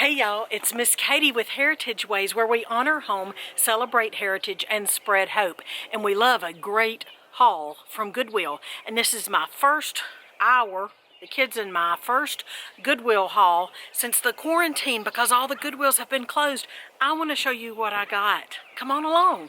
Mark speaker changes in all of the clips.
Speaker 1: Hey y'all, it's Miss Katie with Heritage Ways, where we honor home, celebrate heritage, and spread hope. And we love a great haul from Goodwill. And this is my first the kids and my first Goodwill haul since the quarantine, because all the Goodwills have been closed. I want to show you what I got. Come on along.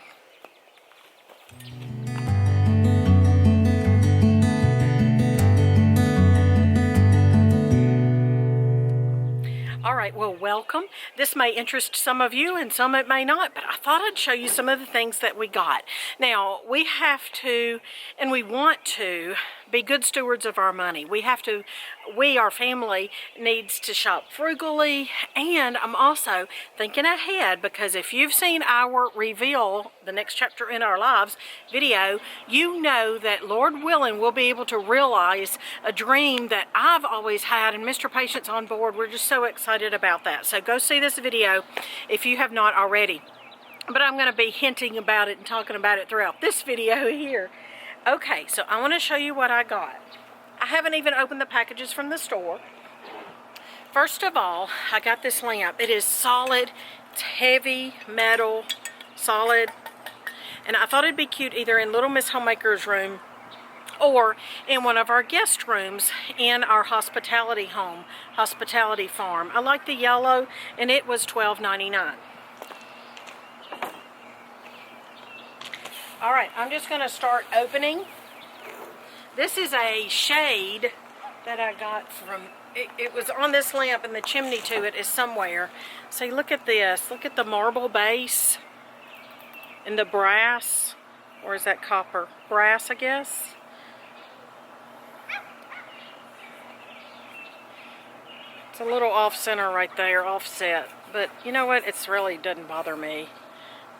Speaker 1: Alright, well, welcome. This may interest some of you and some it may not, but I thought I'd show you some of the things that we got. Now, we have to, and we want to, be good stewards of our money. Our family needs to shop frugally, and I'm also thinking ahead, because if you've seen our reveal, the next chapter in our lives video, you know that Lord willing, we'll be able to realize a dream that I've always had, and Mr. Patient's on board. We're just so excited about that. So go see this video if you have not already. But I'm going to be hinting about it and talking about it throughout this video here. Okay, so I want to show you what I got. I haven't even opened the packages from the store. First of all, I got this lamp. It is solid. It's heavy metal, solid. And I thought it'd be cute either in Little Miss Homemaker's room or in one of our guest rooms in our hospitality home, hospitality farm. I like the yellow, and it was $12.99. Alright, I'm just going to start opening. This is a shade that I got from, it was on this lamp, and the chimney to it is somewhere. See, look at this. Look at the marble base and the brass. Or is that copper? Brass, I guess. It's a little off-center right there, offset. But you know what? It really doesn't bother me.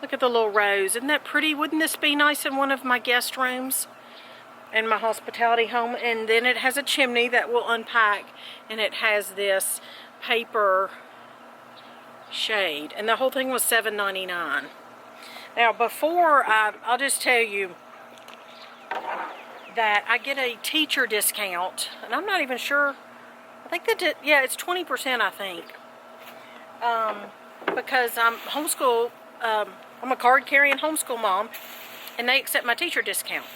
Speaker 1: Look at the little rose. Isn't that pretty? Wouldn't this be nice in one of my guest rooms in my hospitality home? And then it has a chimney that will unpack, and it has this paper shade. And the whole thing was $7.99. Now, before, I'll just tell you that I get a teacher discount, and I'm not even sure. I think that, yeah, it's 20%, I think. Because I'm homeschool, I'm a card-carrying homeschool mom, and they accept my teacher discount.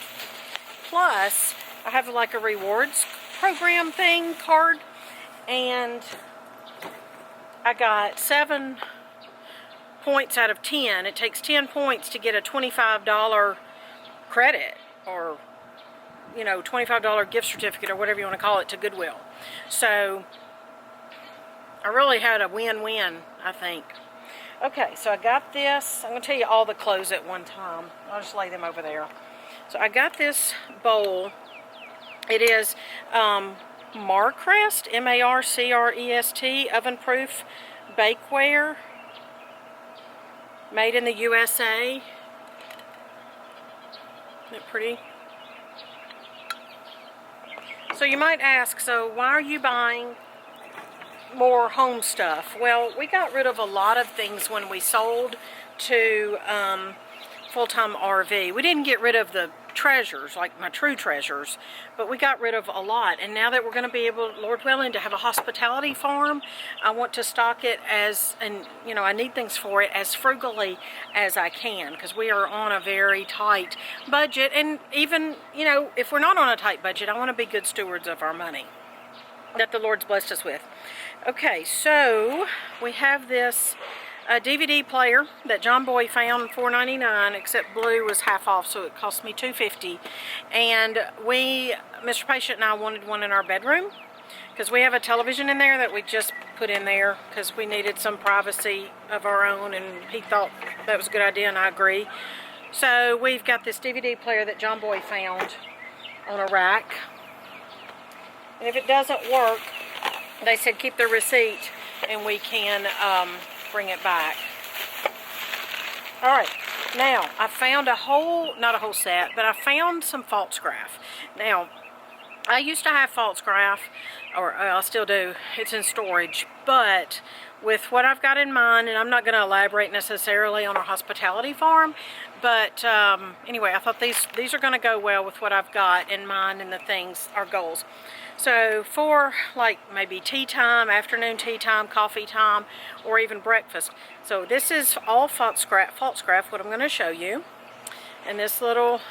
Speaker 1: Plus, I have like a rewards program thing card, and I got 7 points out of 10. It takes 10 points to get a $25 credit, or, you know, $25 gift certificate, or whatever you want to call it, to Goodwill. So, I really had a win-win, I think. Okay, so I got this. I'm going to tell you all the clothes at one time. I'll just lay them over there. So I got this bowl. It is Marcrest, M-A-R-C-R-E-S-T, oven-proof bakeware, made in the USA. Isn't it pretty? So you might ask, so why are you buying more home stuff? Well, we got rid of a lot of things when we sold to Full-Time RV. We didn't get rid of the treasures, like my true treasures, but we got rid of a lot. And now that we're going to be able, Lord willing, to have a hospitality farm, I want to stock it as, and you know, I need things for it as frugally as I can, because we are on a very tight budget. And even, you know, if we're not on a tight budget, I want to be good stewards of our money that the Lord's blessed us with. Okay, so we have this DVD player that John Boy found $4.99, except blue was half off, so it cost me $2.50. And Mr. Patient and I wanted one in our bedroom, because we have a television in there that we just put in there because we needed some privacy of our own, and he thought that was a good idea, and I agree. So we've got this DVD player that John Boy found on a rack. And if it doesn't work, they said keep the receipt and we can bring it back. Alright, now I found not a whole set, but I found some false graph. Now, I used to have false graph or I still do. It's in storage, but with what I've got in mind, and I'm not going to elaborate necessarily on our hospitality farm, but anyway, I thought these are going to go well with what I've got in mind and the things, our goals. So for like maybe tea time, afternoon tea time, coffee time, or even breakfast. So this is all felt scrap, what I'm going to show you. And this little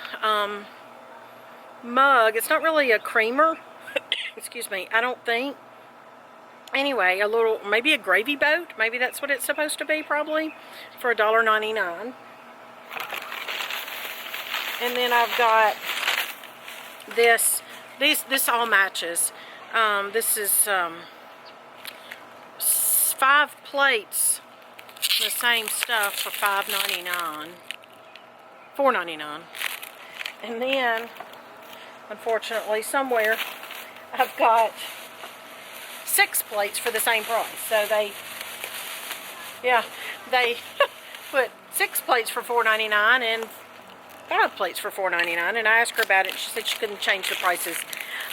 Speaker 1: mug, it's not really a creamer, excuse me, I don't think. Anyway, a little, maybe a gravy boat, maybe that's what it's supposed to be probably, for $1.99. And then I've got this, this all matches. This is 5 plates, the same stuff for $5.99, $4.99. And then, unfortunately, somewhere I've got 6 plates for the same price. So they put 6 plates for $4.99 and 5 plates for $4.99, and I asked her about it. She said she couldn't change the prices.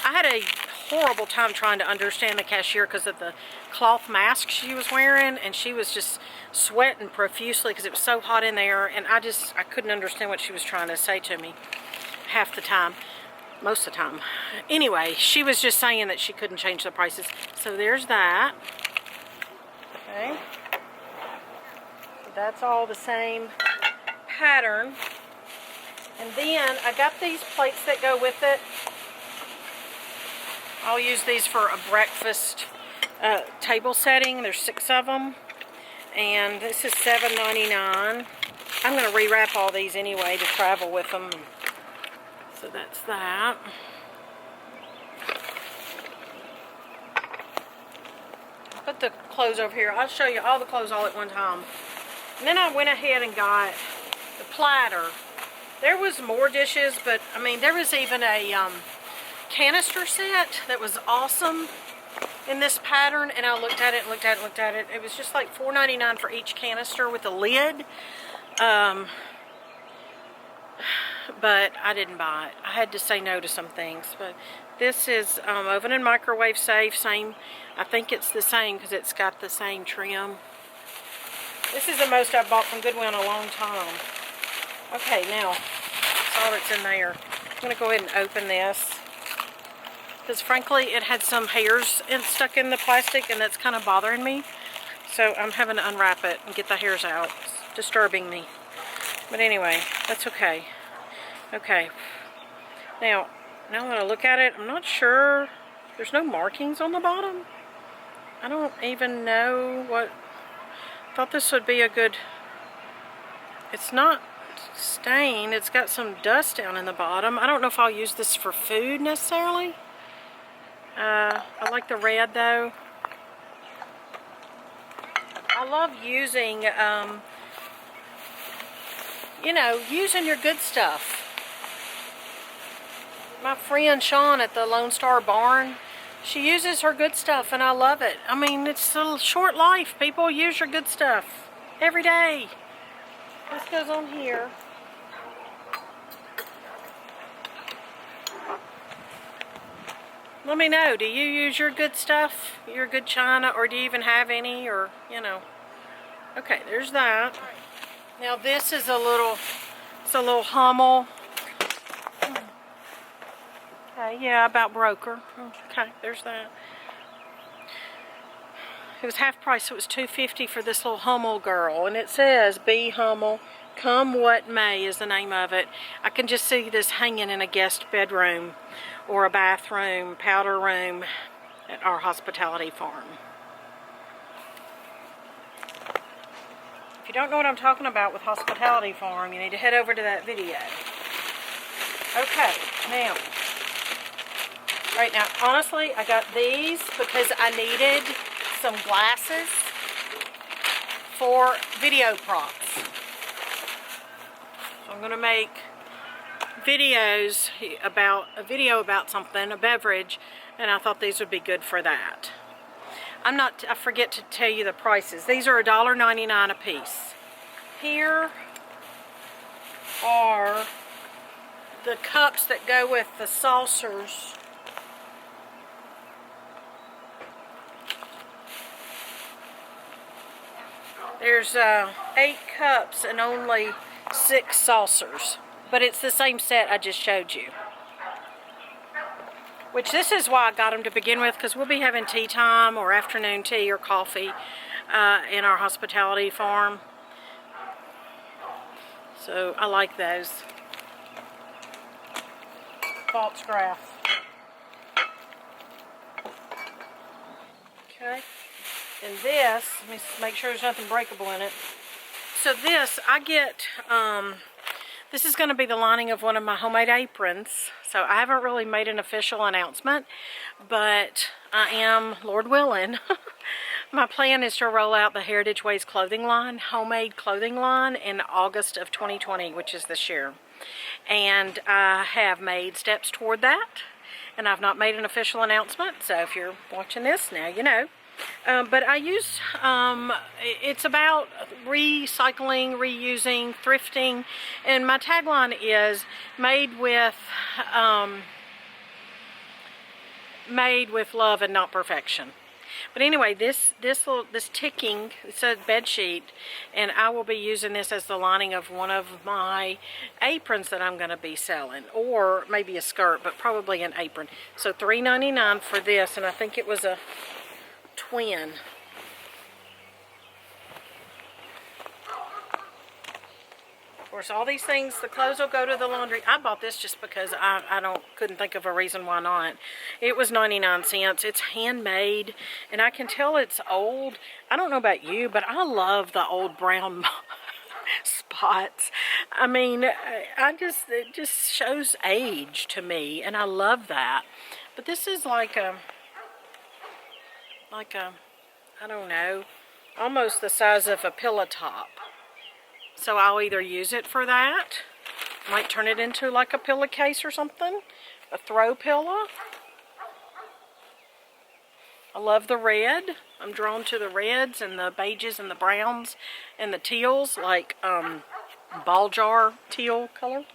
Speaker 1: I had a horrible time trying to understand the cashier because of the cloth mask she was wearing, and she was just sweating profusely because it was so hot in there, and I couldn't understand what she was trying to say to me half the time, most of the time. Anyway, she was just saying that she couldn't change the prices. So there's that. Okay. That's all the same pattern. And then I got these plates that go with it. I'll use these for a breakfast table setting. There's 6 of them. And this is $7.99. I'm going to rewrap all these anyway to travel with them. So that's that. I'll put the clothes over here. I'll show you all the clothes all at one time. And then I went ahead and got the platter. There was more dishes, but I mean, there was even a canister set that was awesome in this pattern, and I looked at it and looked at it and looked at it. It was just like $4.99 for each canister with a lid. But I didn't buy it. I had to say no to some things. But this is oven and microwave safe. Same, I think it's the same because it's got the same trim. This is the most I've bought from Goodwill in a long time. Okay, now, that's all that's in there. I'm going to go ahead and open this. Because frankly, it had some hairs stuck in the plastic, and that's kind of bothering me. So I'm having to unwrap it and get the hairs out. It's disturbing me. But anyway, that's okay. Okay. Now that I look at it, I'm not sure. There's no markings on the bottom. I don't even know what. I thought this would be a good. It's not stained. It's got some dust down in the bottom. I don't know if I'll use this for food necessarily. I like the red though. I love using, you know, using your good stuff. My friend Shawn at the Lone Star Barn, she uses her good stuff, and I love it. I mean, it's a short life. People use your good stuff every day. This goes on here. Let me know, do you use your good stuff, your good china, or do you even have any, or, you know. Okay, there's that. Now this is a little, it's a little Hummel. Okay, yeah, about broke her. Okay, there's that. It was half price, so it was $2.50 for this little Hummel girl. And it says, Be Hummel, Come What May is the name of it. I can just see this hanging in a guest bedroom or a bathroom, powder room at our hospitality farm. If you don't know what I'm talking about with hospitality farm, you need to head over to that video. Okay, now, right now, honestly, I got these because I needed some glasses for video props. So I'm going to make videos about a video about something, a beverage, and I thought these would be good for that. I forget to tell you the prices. These are $1.99 a piece. Here are the cups that go with the saucers. There's 8 cups and only 6 saucers. But it's the same set I just showed you. Which this is why I got them to begin with, because we'll be having tea time or afternoon tea or coffee in our hospitality farm. So I like those. False graph. Okay. And this, let me make sure there's nothing breakable in it. So this, I get, this is going to be the lining of one of my homemade aprons. So I haven't really made an official announcement, but I am, Lord willing, my plan is to roll out the Heritage Ways clothing line, homemade clothing line, in August of 2020, which is this year. And I have made steps toward that, and I've not made an official announcement, so if you're watching this, now you know. But I use, it's about recycling, reusing, thrifting, and my tagline is made with love and not perfection. But anyway, this ticking, it's a bed sheet, and I will be using this as the lining of one of my aprons that I'm going to be selling, or maybe a skirt, but probably an apron. So $3.99 for this, and I think it was a twin. Of course, all these things, the clothes will go to the laundry. I bought this just because I couldn't think of a reason why not. It was 99 cents. It's handmade, and I can tell it's old. I don't know about you, but I love the old brown spots. I mean, it just shows age to me, and I love that. But this is like a, I don't know, almost the size of a pillow top. So I'll either use it for that, might turn it into like a pillowcase or something, a throw pillow. I love the red. I'm drawn to the reds and the beiges and the browns and the teals, like ball jar teal color.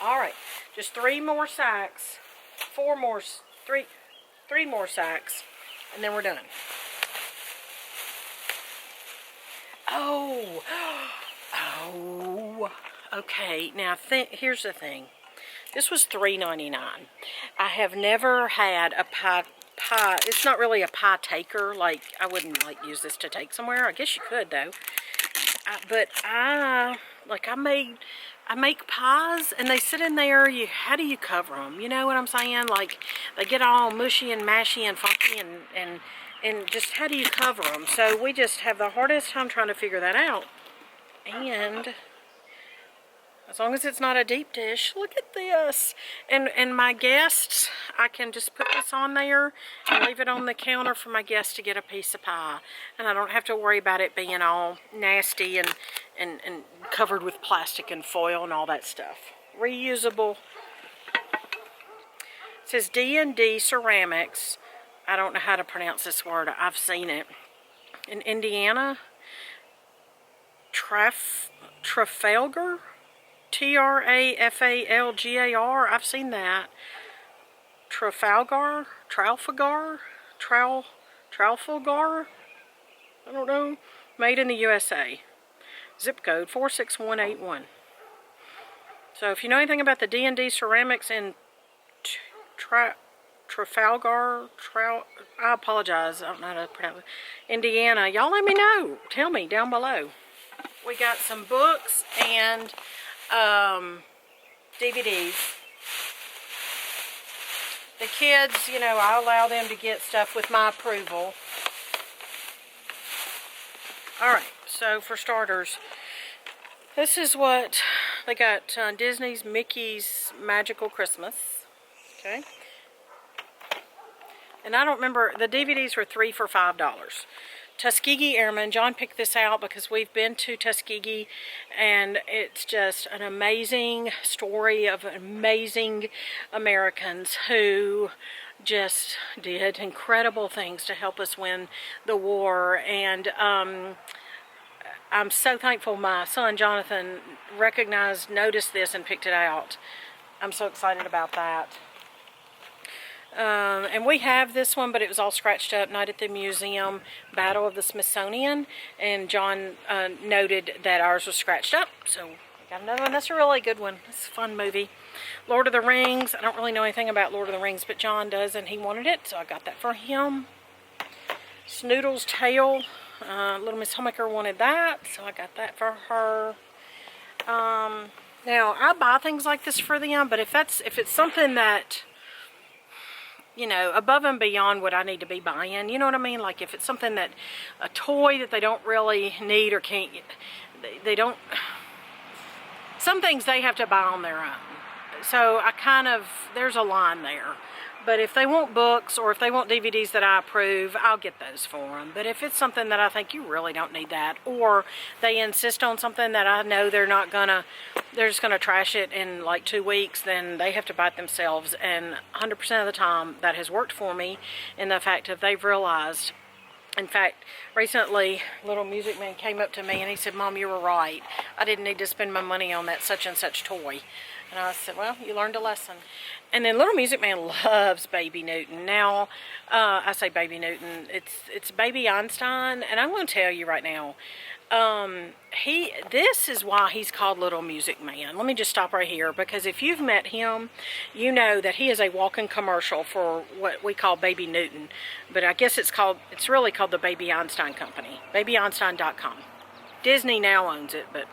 Speaker 1: All right, just 3 more sacks, 3 more sacks, and then we're done. Oh, okay. Now, here's the thing. This was $3.99. I have never had a pie. It's not really a pie taker. Like, I wouldn't use this to take somewhere. I guess you could though. But I make pies, and they sit in there. How do you cover them? You know what I'm saying? Like, they get all mushy and mashy and funky, and just how do you cover them? So we just have the hardest time trying to figure that out. And as long as it's not a deep dish, look at this. And my guests, I can just put this on there and leave it on the counter for my guests to get a piece of pie. And I don't have to worry about it being all nasty and covered with plastic and foil and all that stuff. Reusable. It says D&D Ceramics. I don't know how to pronounce this word. I've seen it. In Indiana, Trafalgar? Trafalgar? I've seen that. Trafalgar? Trafalgar? I don't know. Made in the USA. Zip code 46181. So if you know anything about the D&D Ceramics in Trafalgar, I apologize, I don't know how to pronounce it, Indiana, y'all let me know. Tell me down below. We got some books and DVDs. The kids, you know, I allow them to get stuff with my approval. Alright, so for starters, this is what they got. Disney's Mickey's Magical Christmas. Okay. And I don't remember, the DVDs were 3 for $5. Tuskegee Airmen, John picked this out because we've been to Tuskegee, and it's just an amazing story of amazing Americans who just did incredible things to help us win the war. And I'm so thankful my son Jonathan noticed this and picked it out. I'm so excited about that. And we have this one, but it was all scratched up. Night at the Museum, Battle of the Smithsonian. And John noted that ours was scratched up. So we got another one. That's a really good one. It's a fun movie. Lord of the Rings. I don't really know anything about Lord of the Rings, but John does, and he wanted it. So I got that for him. Snoodle's Tale. Little Miss Homemaker wanted that, so I got that for her. Now, I buy things like this for them, but if it's something that, you know, above and beyond what I need to be buying, you know what I mean? Like if it's something that, a toy that they don't really need or can't, they don't, some things they have to buy on their own. So I kind of, there's a line there. But if they want books or if they want DVDs that I approve, I'll get those for them. But if it's something that I think you really don't need that, or they insist on something that I know they're just gonna trash it in like 2 weeks, then they have to buy it themselves. And 100% of the time that has worked for me in the fact that they've realized. In fact, recently, Little Music Man came up to me and he said, "Mom, you were right. I didn't need to spend my money on that such and such toy." And I said, "Well, you learned a lesson." And then Little Music Man loves Baby Newton. Now, I say Baby Newton, it's Baby Einstein, and I'm going to tell you right now, this is why he's called Little Music Man. Let me just stop right here, because if you've met him, you know that he is a walking commercial for what we call Baby Newton. But I guess it's really called the Baby Einstein Company, babyeinstein.com. Disney now owns it, but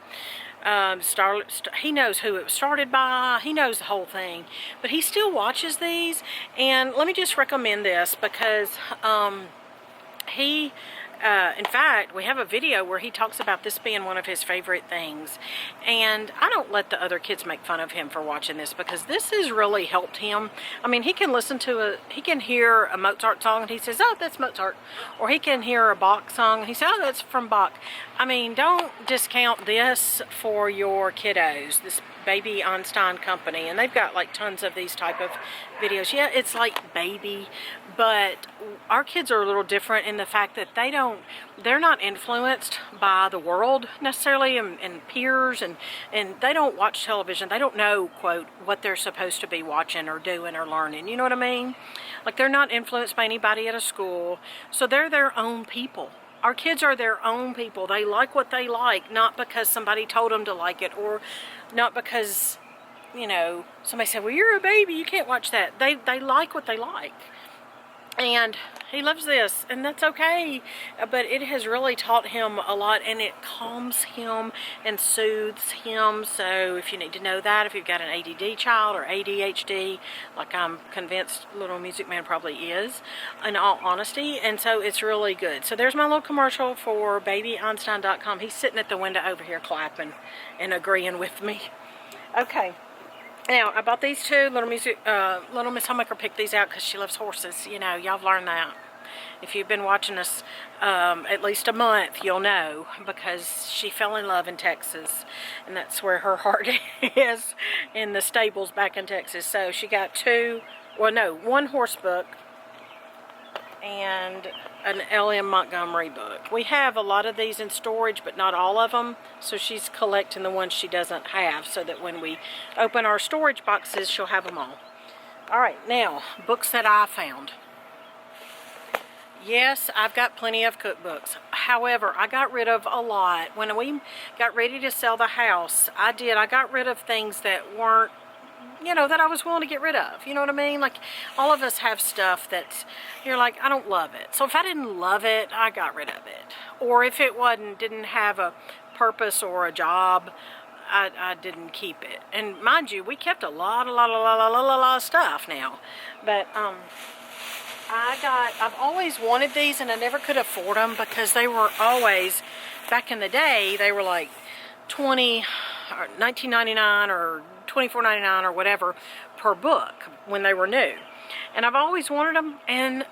Speaker 1: he knows who it was started by. He knows the whole thing, but he still watches these. And let me just recommend this, because in fact, we have a video where he talks about this being one of his favorite things. And I don't let the other kids make fun of him for watching this, because this has really helped him. I mean, he can he can hear a Mozart song and he says, "Oh, that's Mozart." Or he can hear a Bach song and he says, "Oh, that's from Bach." I mean, don't discount this for your kiddos, this Baby Einstein Company. And they've got like tons of these type of videos. Yeah, it's like baby, but our kids are a little different in the fact that they're not influenced by the world necessarily, and peers, and they don't watch television. They don't know, quote, what they're supposed to be watching or doing or learning. You know what I mean? Like, they're not influenced by anybody at a school. So they're their own people. Our kids are their own people. They like what they like, not because somebody told them to like it, or not because, you know, somebody said, "Well, you're a baby, you can't watch that." They like what they like. And he loves this, and that's okay. But it has really taught him a lot, and it calms him and soothes him. So if you need to know that, if you've got an ADD child or ADHD, like I'm convinced Little Music Man probably is, in all honesty. And so it's really good. So there's my little commercial for babyeinstein.com. He's sitting at the window over here clapping and agreeing with me. Okay. Now, I bought these two. Little Miss Homemaker picked these out because she loves horses. You know, y'all have learned that. If you've been watching us at least a month, you'll know, because she fell in love in Texas. And that's where her heart is, in the stables back in Texas. So she got one horse book and an L.M. Montgomery book. We have a lot of these in storage, but not all of them. So she's collecting the ones she doesn't have, so that when we open our storage boxes, she'll have them all. All right, now, books that I found. Yes, I've got plenty of cookbooks. However, I got rid of a lot. When we got ready to sell the house, I got rid of things that weren't, you know, that I was willing to get rid of. You know what I mean? Like, all of us have stuff that you're like, I don't love it. So if I didn't love it, I got rid of it. Or if it didn't have a purpose or a job, I didn't keep it. And mind you, we kept a lot of stuff now. But I've always wanted these, and I never could afford them, because they were always, back in the day, they were like $19.99 or $24.99 or whatever per book when they were new. And I've always wanted them, and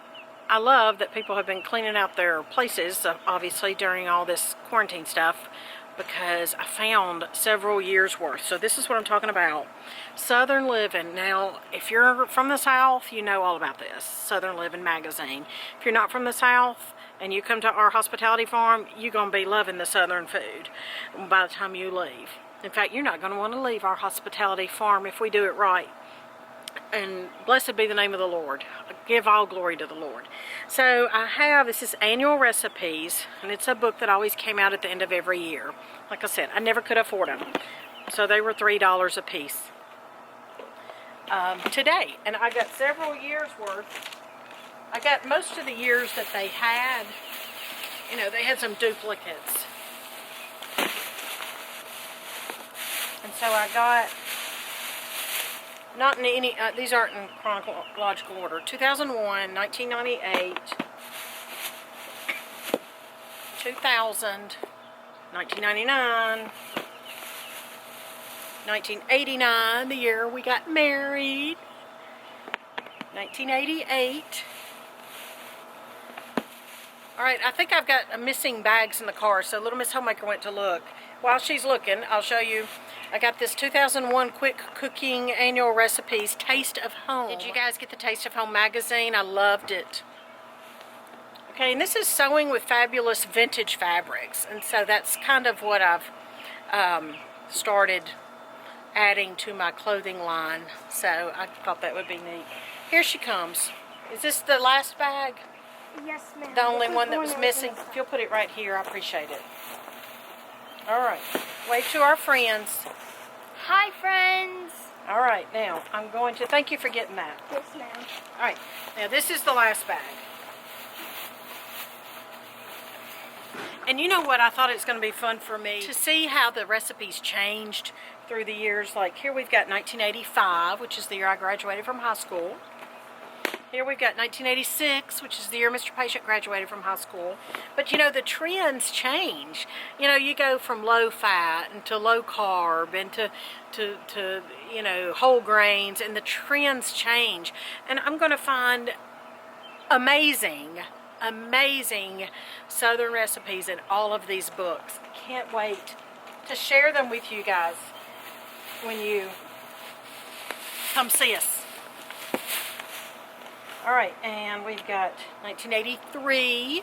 Speaker 1: I love that people have been cleaning out their places, obviously, during all this quarantine stuff, because I found several years worth. So this is what I'm talking about. Southern Living. Now, if you're from the South, you know all about this. Southern Living magazine. If you're not from the South and you come to our hospitality farm, you're going to be loving the Southern food by the time you leave. In fact, you're not going to want to leave our hospitality farm if we do it right. and blessed be the name of the Lord. Give all glory to the Lord. So I have, this is Annual Recipes, and it's a book that always came out at the end of every year. Like I said, I never could afford them, so they were $3 a piece today. And I got several years worth. I got most of the years that they had. You know, they had some duplicates. And so I got, not in any, these aren't in chronological order. 2001, 1998, 2000, 1999, 1989, the year we got married, 1988. Alright, I think I've got missing bags in the car, so Little Miss Homemaker went to look. While she's looking, I'll show you. I got this 2001 Quick Cooking Annual Recipes Taste of Home. Did you guys get the Taste of Home magazine? I loved it. Okay, and this is Sewing with Fabulous Vintage Fabrics. And so that's kind of what I've started adding to my clothing line. So I thought that would be neat. Here she comes. Is this the last bag?
Speaker 2: Yes, ma'am.
Speaker 1: The only one that was missing? If you'll put it right here, I appreciate it. Alright, wave to our friends.
Speaker 2: Hi, friends.
Speaker 1: Alright, now, I'm going to, thank you for getting that.
Speaker 2: Yes, ma'am.
Speaker 1: Alright, now this is the last bag. And you know what, I thought it was going to be fun for me to see how the recipes changed through the years. Like, here we've got 1985, which is the year I graduated from high school. Here we've got 1986, which is the year Mr. Patient graduated from high school. But you know, the trends change. You know, you go from low fat and to low carb and to you know, whole grains, and the trends change. And I'm going to find amazing Southern recipes in all of these books. Can't wait to share them with you guys when you come see us. Alright, and we've got 1983,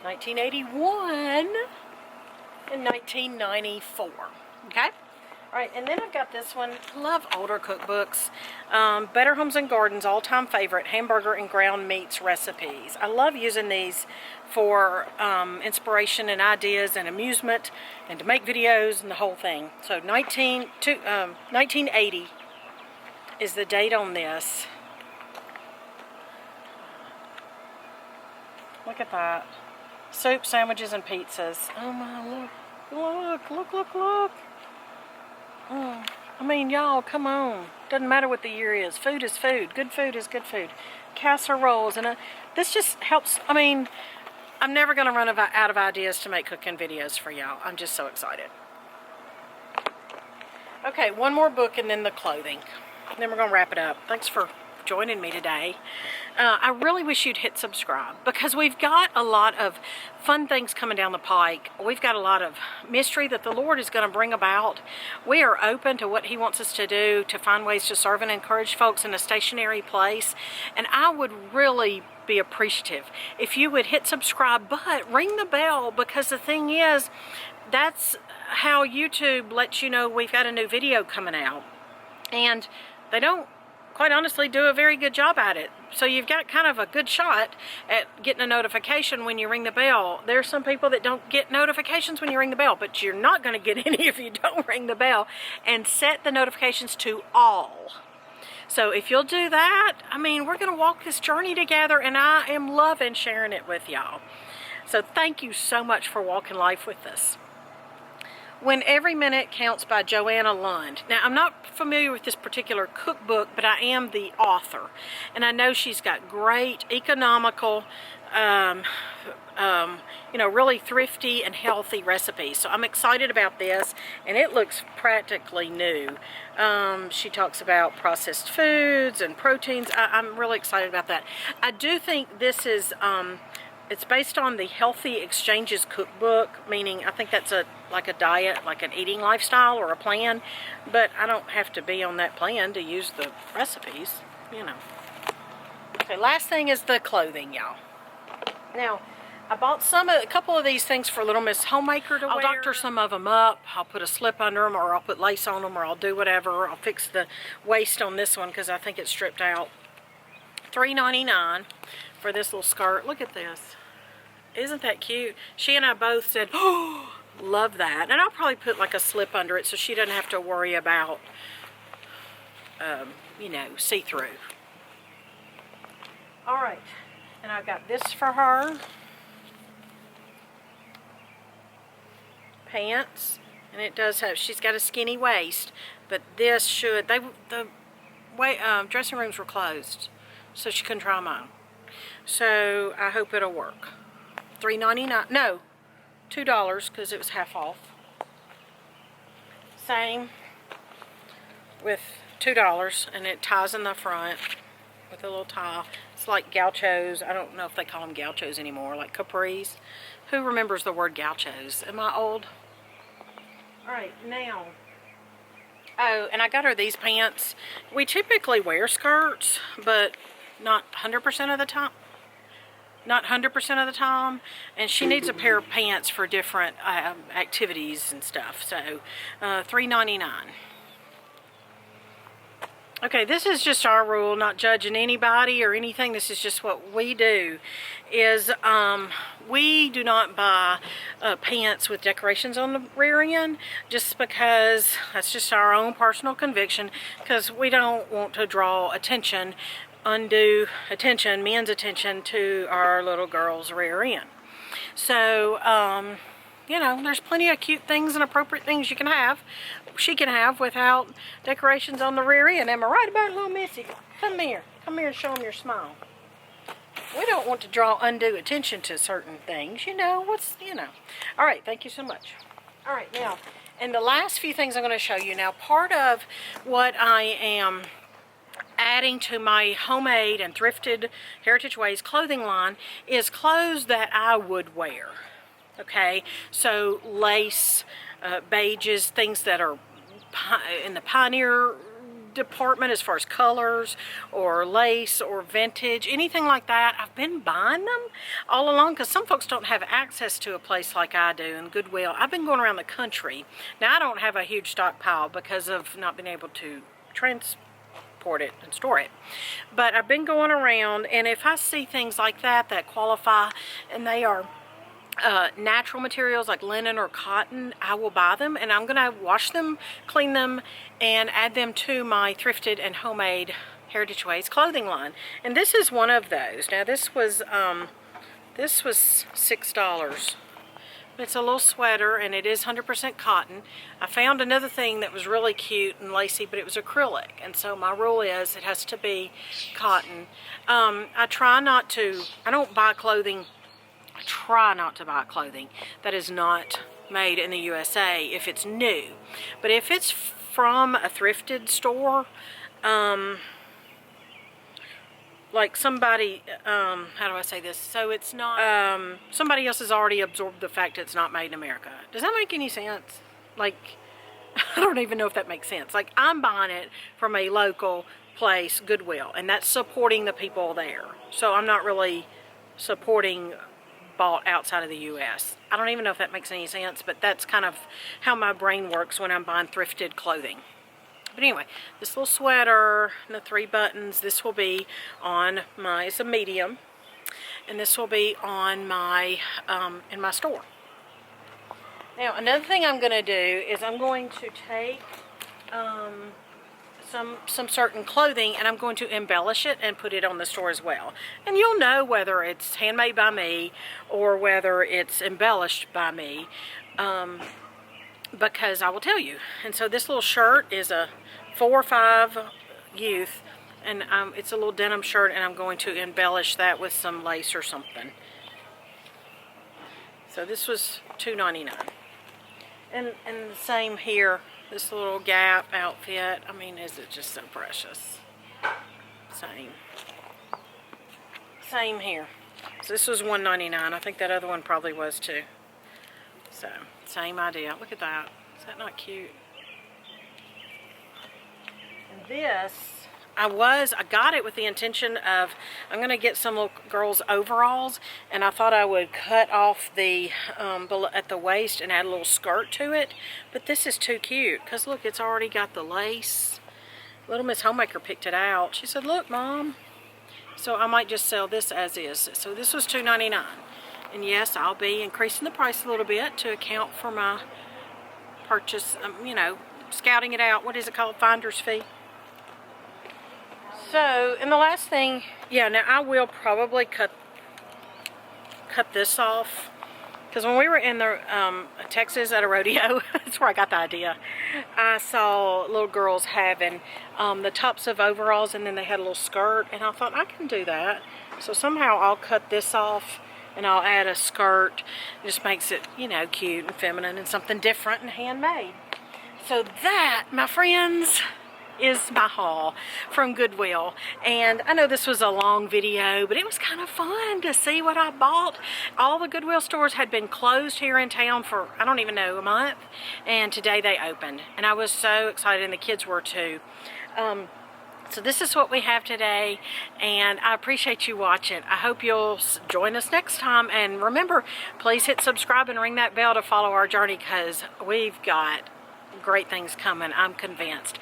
Speaker 1: 1981, and 1994. Okay? Alright, and then I've got this one. I love older cookbooks. Better Homes and Gardens, all-time favorite, hamburger and ground meats recipes. I love using these for inspiration and ideas and amusement and to make videos and the whole thing. So 1980 is the date on this. Look at that. Soup, sandwiches, and pizzas. Oh my, look. I mean, y'all, come on. Doesn't matter what the year is. Food is food. Good food is good food. Casseroles. And this just helps. I mean, I'm never going to run out of ideas to make cooking videos for y'all. I'm just so excited. Okay, one more book and then the clothing. And then we're going to wrap it up. Thanks for joining me today. I really wish you'd hit subscribe, because we've got a lot of fun things coming down the pike. We've got a lot of mystery that the Lord is going to bring about. We are open to what He wants us to do, to find ways to serve and encourage folks in a stationary place. And I would really be appreciative if you would hit subscribe, but ring the bell, because the thing is, that's how YouTube lets you know we've got a new video coming out. And they don't, quite honestly, do a very good job at it. So you've got kind of a good shot at getting a notification when you ring the bell. There's some people that don't get notifications when you ring the bell, but you're not going to get any if you don't ring the bell. And set the notifications to all. So if you'll do that, I mean, we're going to walk this journey together, and I am loving sharing it with y'all. So thank you so much for walking life with us. When Every Minute Counts by Joanna Lund. Now, I'm not familiar with this particular cookbook, but I am the author. And I know she's got great economical, you know, really thrifty and healthy recipes. So I'm excited about this, and it looks practically new. She talks about processed foods and proteins. I'm really excited about that. I do think this is... it's based on the Healthy Exchanges cookbook, meaning I think that's like a diet, like an eating lifestyle or a plan, but I don't have to be on that plan to use the recipes, you know. Okay, last thing is the clothing, y'all. Now, I bought a couple of these things for Little Miss Homemaker to wear. I'll doctor some of them up. I'll put a slip under them, or I'll put lace on them, or I'll do whatever. I'll fix the waist on this one because I think it's stripped out. $3.99 for this little skirt. Look at this. Isn't that cute? She and I both said, oh, love that. And I'll probably put like a slip under it so she doesn't have to worry about, you know, see-through. All right. And I've got this for her. Pants. And it does have, she's got a skinny waist. But this should, the dressing rooms were closed. So she couldn't try them on. So I hope it'll work. $3.99, no, $2 because it was half off. Same with $2, and it ties in the front with a little tie. It's like gauchos. I don't know if they call them gauchos anymore, like capris. Who remembers the word gauchos? Am I old? All right, now. Oh, and I got her these pants. We typically wear skirts, but not 100% of the time. Not 100% of the time, and she needs a pair of pants for different activities and stuff. So, $3.99. Okay, this is just our rule, not judging anybody or anything. This is just what we do. Is we do not buy pants with decorations on the rear end, just because that's just our own personal conviction. Because we don't want to draw attention. Undue attention, men's attention to our little girl's rear end. So, you know, there's plenty of cute things and appropriate things you can have, she can have without decorations on the rear end. Am I right about it, little Missy? Come here and show them your smile. We don't want to draw undue attention to certain things, you know, All right, thank you so much. All right, now, and the last few things I'm going to show you now, part of what I am adding to my homemade and thrifted Heritage Ways clothing line is clothes that I would wear. Okay, so lace, beiges, things that are in the pioneer department as far as colors or lace or vintage, anything like that. I've been buying them all along because some folks don't have access to a place like I do in Goodwill. I've been going around the country. Now I don't have a huge stockpile because of not being able to transport it and store it, but I've been going around, and if I see things like that qualify and they are natural materials like linen or cotton, I will buy them, and I'm gonna wash them, clean them, and add them to my thrifted and homemade Heritage Ways clothing line. And this is one of those. Now this was $6. It's a little sweater, and it is 100% cotton. I found another thing that was really cute and lacy, but it was acrylic. And so my rule is it has to be cotton. I don't buy clothing. I try not to buy clothing that is not made in the USA if it's new. But if it's from a thrifted store, like somebody, how do I say this? So it's not, somebody else has already absorbed the fact it's not made in America. Does that make any sense? Like, I don't even know if that makes sense. Like, I'm buying it from a local place, Goodwill, and that's supporting the people there. So I'm not really supporting bought outside of the U.S. I don't even know if that makes any sense, but that's kind of how my brain works when I'm buying thrifted clothing. But anyway, this little sweater and the 3 buttons, this will be on my, it's a medium, and this will be on my, in my store. Now, another thing I'm going to do is I'm going to take some certain clothing, and I'm going to embellish it and put it on the store as well. And you'll know whether it's handmade by me or whether it's embellished by me, because I will tell you. And so this little shirt is a 4 or 5 youth, and it's a little denim shirt, and I'm going to embellish that with some lace or something. So this was $2.99. And the same here, this little Gap outfit. I mean, is it just so precious? Same here. So this was $1.99. I think that other one probably was too. So, same idea. Look at that. Is that not cute? And this, I got it with the intention of, I'm going to get some little girls' overalls, and I thought I would cut off the, at the waist and add a little skirt to it, but this is too cute, because look, it's already got the lace. Little Miss Homemaker picked it out. She said, look, Mom. So I might just sell this as is. So this was $2.99. And yes, I'll be increasing the price a little bit to account for my purchase, you know, scouting it out. What is it called? Finder's fee. So, and the last thing, yeah, now I will probably cut this off. Because when we were in the Texas at a rodeo, that's where I got the idea, I saw little girls having the tops of overalls, and then they had a little skirt, and I thought, I can do that. So somehow I'll cut this off, and I'll add a skirt. It just makes it, you know, cute and feminine and something different and handmade. So that, my friends, is my haul from Goodwill. And I know this was a long video, but it was kind of fun to see what I bought. All the Goodwill stores had been closed here in town for, I don't even know, a month, and today they opened, and I was so excited, and the kids were too. So this is what we have today, and I appreciate you watching. I hope you'll join us next time, and remember, please hit subscribe and ring that bell to follow our journey, because we've got great things coming, I'm convinced.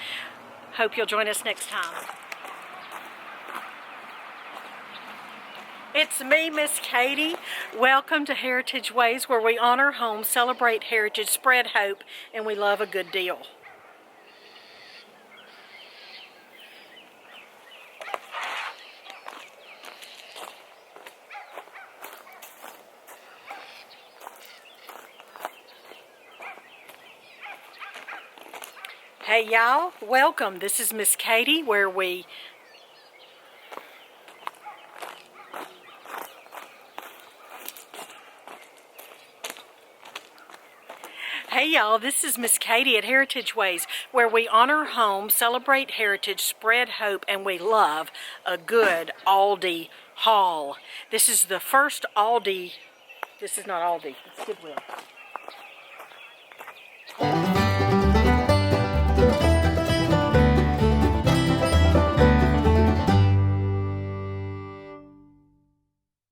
Speaker 1: Hope you'll join us next time. It's me, Miss Katie. Welcome to Heritage Ways, where we honor home, celebrate heritage, spread hope, and we love a good deal. Hey y'all, welcome. This is Miss Katie, where we Hey y'all, this is Miss Katie at Heritage Ways, where we honor home, celebrate heritage, spread hope, and we love a good Aldi haul. This is the first Aldi, this is not Aldi, it's Goodwill.